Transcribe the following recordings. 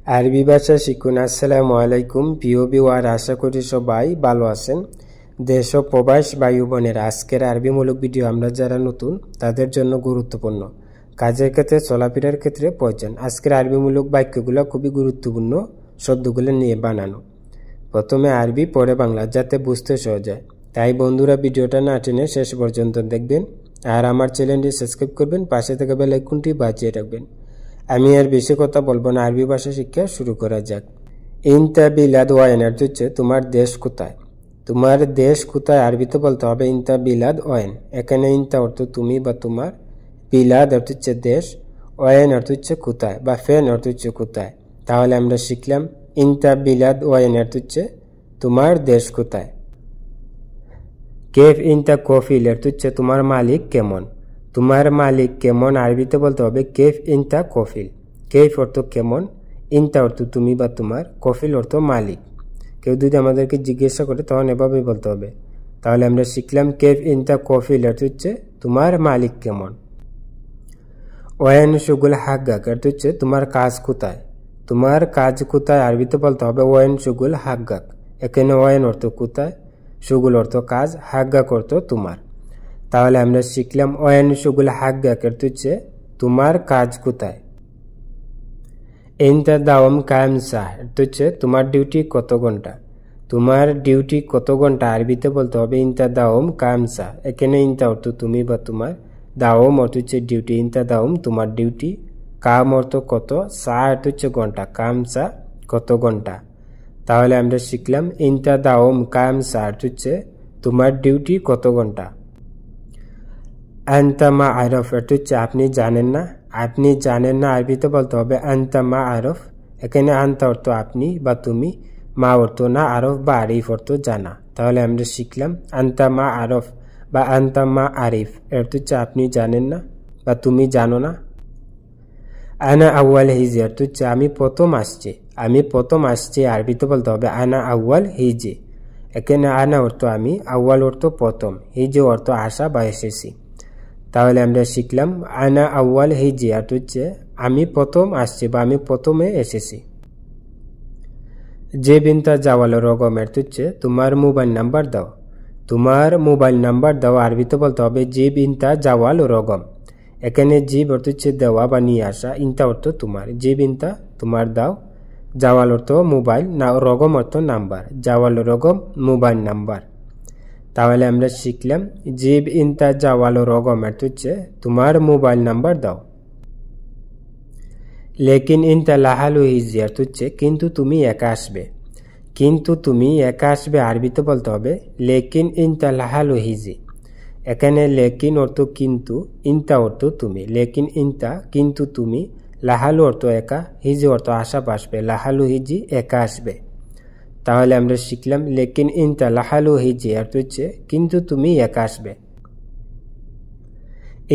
আরবি ভাষা শিখুন। আসসালামু আলাইকুম প্রিয় ভিউয়ার, আশা করি সবাই ভালো আছেন। দেশ ও প্রবাস ভাই বোনের, আজকের আরবিমূলক ভিডিও আমরা যারা নতুন তাদের জন্য গুরুত্বপূর্ণ, কাজের ক্ষেত্রে চলাফেরার ক্ষেত্রে প্রয়োজন। আজকের আরবিমূলক বাক্যগুলো খুবই গুরুত্বপূর্ণ, শব্দগুলো নিয়ে বানানো। প্রথমে আরবি, পরে বাংলা, যাতে বুঝতে সহজ হয়। তাই বন্ধুরা ভিডিওটা না টেনে শেষ পর্যন্ত দেখবেন, আর আমার চ্যানেলটি সাবস্ক্রাইব করবেন, পাশে থাকা বেল আইকনটি বাজিয়ে রাখবেন। আমি আর বেশি কথা বলবো না, আরবি ভাষা শিক্ষা শুরু করা যাক। ইনতা বিলাদ ওয়াইন অর্থ হচ্ছে তোমার দেশ কোথায়। তোমার দেশ কোথায় আরবিতে বলতে হবে ইনতা বিলাদ ওয়াইন। এখানে ইনতা অর্থ তুমি বা তোমার, বিলাদ অর্থ হচ্ছে দেশ, ওয়াইন অর্থ হচ্ছে কোথায়, বা ফেন অর্থ হচ্ছে কোথায়। তাহলে আমরা শিখলাম ইনতা বিলাদ ওয়াইন অর্থ হচ্ছে তোমার দেশ কোথায়। কেফ ইনতা কফিল অর্থ হচ্ছে তোমার মালিক কেমন। তোমার মালিক কেমন আরবিতে বলতে হবে কেফ ইনতা কফিল। কেফ অর্থ কেমন, ইনতা অর্থ তুমি বা তোমার, কফিল অর্থ মালিক। কেউ যদি আমাদেরকে জিজ্ঞাসা করে তখন এভাবে বলতে হবে। তাহলে আমরা শিখলাম কেফ ইনতা কফিল অর্থ হচ্ছে তোমার মালিক কেমন। ওয়াইন শুগুল হাগ্গাক অর্থ হচ্ছে তোমার কাজ কোথায়। তোমার কাজ কোথায় আরবিতে বলতে হবে ওয়াইন শুগুল হাগ্গাক। এখানে ওয়াইন অর্থ কোথায়, শুগুল অর্থ কাজ, হাগ্গাক অর্থ তোমার। তাহলে আমরা শিখলাম ওয়াইন শুগুল হাগ্গাক অর্থ হচ্ছে তোমার কাজ কোথায়। ইনতা দাওম কায়েম সাহ অর্থ হচ্ছে তোমার ডিউটি কত ঘন্টা। তোমার ডিউটি কত ঘন্টা আরবিতে বলতে হবে ইনতা দাওম কায়েম সাহ। এখানে ইনতা অর্থ তুমি বা তোমার, দাওম অর্থ হচ্ছে ডিউটি। ইনতা দাওম তোমার ডিউটি, কাম অর্থ কত, সাহ অর্থ হচ্ছে ঘন্টা, কাম সাহ কত ঘন্টা। তাহলে আমরা শিখলাম ইনতা দাওম কায়েম সাহ অর্থ হচ্ছে তোমার ডিউটি কত ঘন্টা। আনতা মা আরফ অর্থ হচ্ছে আপনি জানেন না। আপনি জানেন না আরবিতে বলতে হবে আনতা মা আরফ। এখানে আনতা অর্থ আপনি বা তুমি, মা অর্থ না, আরফ বা আরিফ অর্থ জানা। তাহলে আমরা শিখলাম আনতা মা আরফ বা আনতা মা আরিফ অর্থ হচ্ছে আপনি জানেন না বা তুমি জানো না। আনা আউয়াল হিজে অর্থ হচ্ছে আমি প্রথম আসছি। আমি প্রথম আসছি আরবিতে বলতে হবে আনা আউয়াল হিজে। এখানে আনা অর্থ আমি, আউয়াল অর্থ প্রথম, হিজে অর্থ আসা বা এসেছি। তাহলে আমরা শিখলাম আনা আউয়াল হিজি অর্থ হচ্ছে আমি প্রথম আসছি বা আমি প্রথমে এসেছি। যে বিনতা জাওয়াল রগম অর্থ হচ্ছে তোমার মোবাইল নাম্বার দাও। তোমার মোবাইল নাম্বার দাও আরবিতে বলতে হবে যে বিনতা জাওয়াল রগম। এখানে জিব অর্থ হচ্ছে দেওয়া বা নিয়ে আসা, ইনতা অর্থ তোমার। যে বিনতা তোমার দাও, জাওয়াল অর্থ মোবাইল, না রগম অর্থ নাম্বার, জাওয়াল রগম মোবাইল নাম্বার। তাহলে আমরা শিখলাম জিব ইনতা জাওয়াল রগম অর্থ হচ্ছে তোমার মোবাইল নাম্বার দাও। লেকিন ইনতা লাহালু হিজি অর্থ হচ্ছে কিন্তু তুমি একা আসবে। কিন্তু তুমি একা আসবে আরবিতে বলতে হবে লেকিন ইনতা লাহালু হিজি। এখানে লেকিন অর্থ কিন্তু, ইনতা অর্থ তুমি। লেকিন ইনতা কিন্তু তুমি, লাহালু অর্থ একা, হিজি অর্থ আসা আসবে, লাহালু হিজি একা আসবে। তাহলে আমরা শিখলাম লেকিন ইনতা লাহালু হিজি অর্থ হচ্ছে কিন্তু তুমি একা আসবে।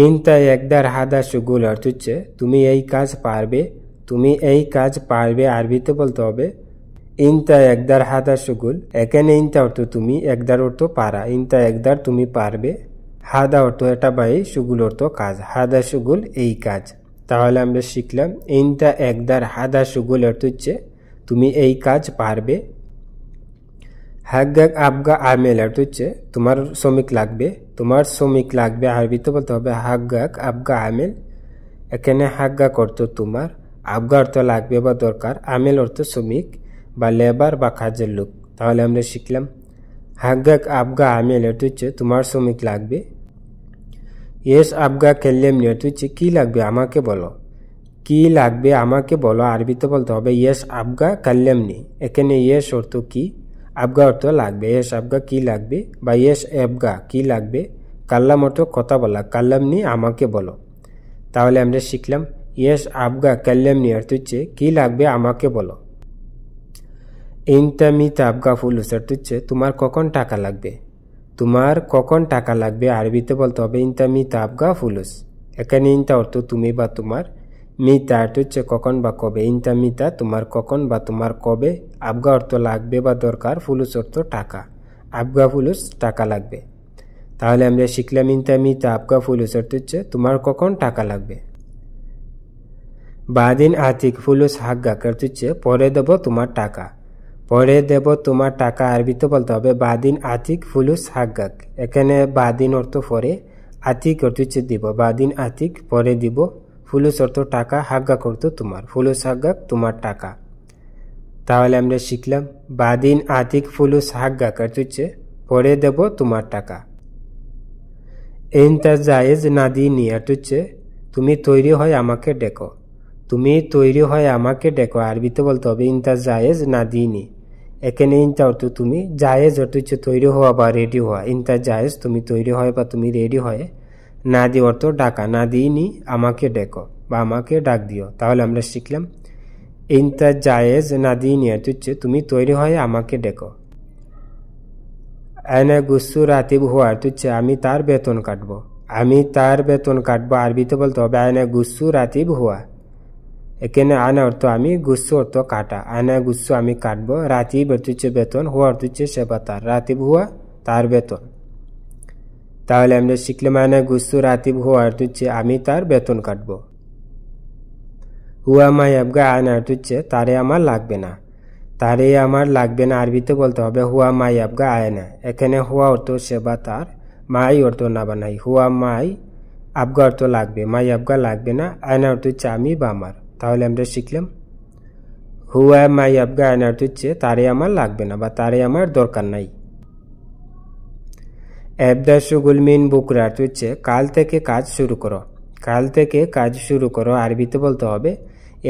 ইনতা একদার হাদা শুগুল অর্থ হচ্ছে তুমি এই কাজ পারবে। তুমি এই কাজ পারবে আরবিতে বলতে হবে ইনতা একদার হাদা শুগুল। এখানে ইনতা অর্থ তুমি, একদার অর্থ পারা। ইনতা একদার তুমি পারবে, হাদা অর্থ এটা বা এই, শুগুল অর্থ কাজ, হাদা শুগুল এই কাজ। তাহলে আমরা শিখলাম ইনতা একদার হাদা শুগুল অর্থ হচ্ছে তুমি এই কাজ পারবে। হাগ্গাক আবগা আমেল অর্থ হচ্ছে তোমার শ্রমিক লাগবে। তোমার শ্রমিক লাগবে আরবিতে বলতে হবে হাগ্গাক আবগা আমেল। এখানে হাগ্গাক অর্থ তোমার, আবগা অর্থ লাগবে বা দরকার, আমেল অর্থ শ্রমিক বা লেবার বা কাজের লোক। তাহলে আমরা শিখলাম হাগ্গাক আবগা আমেল অর্থ হচ্ছে তোমার শ্রমিক লাগবে। ইয়েস আবগা কেল্লেমনি অর্থ হচ্ছে কি লাগবে আমাকে বলো। কি লাগবে আমাকে বলো আরবিতে বলতে হবে ইয়েস আবগা কাল্লেমনি। এখানে ইয়েস অর্থ কি, আবগা অর্থ লাগবে, ইয়েস আবগা কি লাগবে, বা ইয়েস এবগা কি লাগবে, কাল্লাম অর্থ কথা বলা, কাল্লামনি আমাকে বলো। তাহলে আমরা শিখলাম ইয়েস আবগা কাল্লামনি অর্থ হচ্ছে কি লাগবে আমাকে বলো। ইনতা মিতা আবগা ফুলুস অর্থ হচ্ছে তোমার কখন টাকা লাগবে। তোমার কখন টাকা লাগবে আরবিতে বলতে হবে ইনতা মিতা আবগা ফুলুস। এখানে ইনতা অর্থ তুমি বা তোমার, মিতা অর্থ হচ্ছে কখন বা কবে। ইনতা মিতা তোমার কখন বা তোমার কবে, আবগা অর্থ লাগবে বা দরকার, ফুলুস অর্থ টাকা, আবগা ফুলুস টাকা লাগবে। তাহলে আমরা শিখলাম ইনতা মিতা আবগা ফুলুস অর্থ হচ্ছে তোমার কখন টাকা লাগবে। বাদিন আতিক ফুলুস হাগ্গাক অর্থ হচ্ছে পরে দেব তোমার টাকা। পরে দেব তোমার টাকা আরবিতে বলতে হবে বাদিন আতিক ফুলুস হাগ্গাক। এখানে বাদিন অর্থ পরে, আতিক অর্থ হচ্ছে দিব। বাদিন আতিক পরে দিব, ফুলুস অর্থ টাকা, হাগ্গাক অর্থ তোমার। ফুলুস হাগ্গাক তোমার টাকা। তাহলে আমরা শিখলাম বাদিন আতিক ফুলুস হাগ্গাক অর্থ হচ্ছে পরে দেব তোমার টাকা। ইনতা জায়েজ নাদিনি অর্থ হচ্ছে তুমি তৈরি হয় আমাকে ডেকো। তুমি তৈরি হয় আমাকে ডেকো আরবিতে বলতে হবে ইনতা জায়েজ নাদিনি। এখানে ইনতা অর্থ তুমি, জায়েজ অর্থ হচ্ছে তৈরি হওয়া বা রেডি হওয়া। ইনতা জায়েজ তুমি তৈরি হয় বা তুমি রেডি হয়। নাদি অর্থ ডাকা, নাদিনি আমাকে ডেকো বা আমাকে ডাক দিও। তাহলে আমরা শিখলাম ইনতা জায়েজ নাদিনি অর্থ হচ্ছে তুমি তৈরি হয় আমাকে ডেকো। আয়না গুসু রাতিব হুয়া অর্থ হচ্ছে আমি তার বেতন কাটবো। আমি তার বেতন কাটবো আরবিতে বলতে হবে আয়না গুসু রাতিব হুয়া। এখানে আয়না অর্থ আমি, গুসু অর্থ কাটা। আয়না গুসু আমি কাটবো, রাতিব অর্থ হচ্ছে বেতন, হুয়া অর্থ হচ্ছে সেবা তার। রাতিব হুয়া তার বেতন। তাহলে আমরা শিখলাম আয়না গুসু রাতিব হুয়া অর্থ হচ্ছে আমি তার বেতন কাটবো। হুয়া মাই আবগা আয়না অর্থ হচ্ছে তারে আমার লাগবে না। তারে আমার লাগবে না আরবিতে বলতে হবে হুয়া মাই আবগা আয়না। এখানে হুয়া অর্থ সেবা তার, মাই অর্থ না বানাই। হুয়া মাই আবগা অর্থ লাগবে, মাই আবগা লাগবে না, আয়না অর্থ হচ্ছে আমি বা আমার। তাহলে আমরা শিখলাম হুয়া মাই আবগা আয়না অর্থ হচ্ছে তারে আমার লাগবে না বা তারে আমার দরকার নাই। এবদা শুগুল মিন বুকরা অর্থ হচ্ছে কাল থেকে কাজ শুরু করো। কাল থেকে কাজ শুরু করো আরবিতে বলতে হবে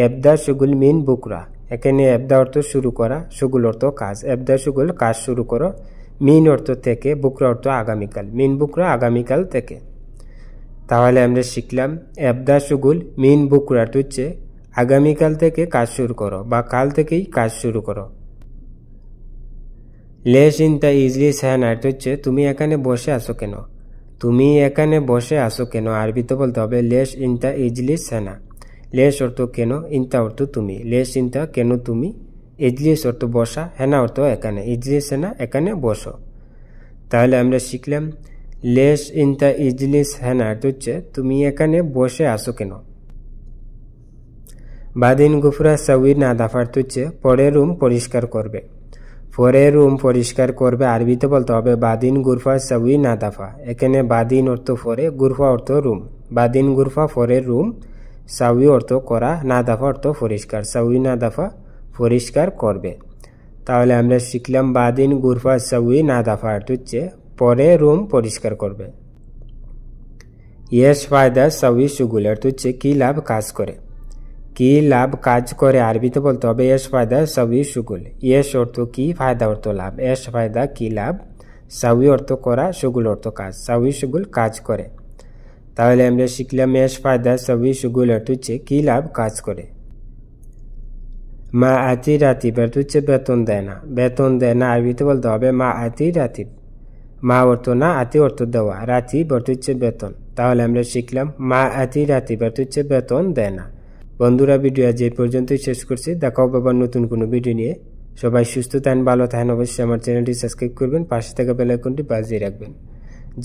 এবদা শুগুল মিন বুকরা। এখানে এবদা অর্থ শুরু করা, শুগুল অর্থ কাজ। এবদা শুগুল কাজ শুরু করো, মিন অর্থ থেকে, বুকরা অর্থ আগামীকাল। মিন বুকরা আগামীকাল থেকে। তাহলে আমরা শিখলাম এবদা শুগুল মিন বুকরা অর্থ হচ্ছে আগামীকাল থেকে কাজ শুরু করো বা কাল থেকেই কাজ শুরু করো। লেশ ইনতা ইজলিস হ্যান অর্থ হচ্ছে তুমি এখানে বসে আসো কেন। তুমি এখানে বসে আসো কেন আরবিতে বলতে হবে লেশ ইনতা ইজলিস হ্যানা। লেশ অর্থ কেন, ইনতা অর্থ তুমি। লেশ ইনতা কেন তুমি, ইজলিস অর্থ বসা, হেনা অর্থ এখানে। ইজলিস হেনা এখানে বসো। তাহলে আমরা শিখলাম লেশ ইনতা ইজলিস হেনা অর্থ হচ্ছে তুমি এখানে বসে আসো কেন। বাদিন গুফরা সাউই নাদাফা অর্থ হচ্ছে পরে রুম পরিষ্কার করবে। পরে রুম পরিষ্কার করবে আরবিতে বলতে হবে বাদিন গুরফা সাউই নাদাফা। এখানে বাদিন অর্থ পরে, গুরফা অর্থ রুম। বাদিন গুরফা পরে রুম, সাউই অর্থ করা, নাদাফা অর্থ পরিষ্কার। সাউই নাদাফা পরিষ্কার করবে। তাহলে আমরা শিখলাম বাদিন গুরফা সাউই নাদাফা অর্থ হচ্ছে পরে রুম পরিষ্কার করবে। ইয়েস ফায়দা সাউই শুগুল অর্থ হচ্ছে কি লাভ কাজ করে। কি লাভ কাজ করে আরবিতে বলতে হবে এস ফায়দা সাউই শুগুল। ইয়েস অর্থ কি, ফায়দা অর্থ লাভ। এস ফায়দা কি লাভ, সাউই অর্থ করা, শুগুল অর্থ কাজ। সাউই শুগুল কাজ করে। তাহলে আমরা শিখলাম এস ফায়দা সাউই শুগুল অর্থ হচ্ছে কি লাভ কাজ করে। মা আতি রাতিব অর্থ হচ্ছে বেতন দেয় না। বেতন দেয় না আরবিতে বলতে হবে মা আতি রাতিব। মা অর্থ না, আতি অর্থ দেওয়া, রাতিব অর্থ হচ্ছে বেতন। তাহলে আমরা শিখলাম মা আতি রাতিব অর্থ হচ্ছে বেতন দেয় না। বন্ধুরা ভিডিও আজ এই পর্যন্তই শেষ করছি। দেখা হবে আবার নতুন কোনো ভিডিও নিয়ে। সবাই সুস্থ থাকেন, ভালো থাকেন। অবশ্যই আমার চ্যানেলটি সাবস্ক্রাইব করবেন, পাশে থাকা বেল আইকনটি বাজিয়ে রাখবেন।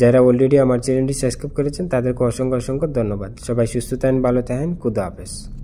যারা অলরেডি আমার চ্যানেলটি সাবস্ক্রাইব করেছেন তাদেরকে অসংখ্য অসংখ্য ধন্যবাদ। সবাই সুস্থ থাকেন, ভালো থাকেন। খুদা হাফেজ।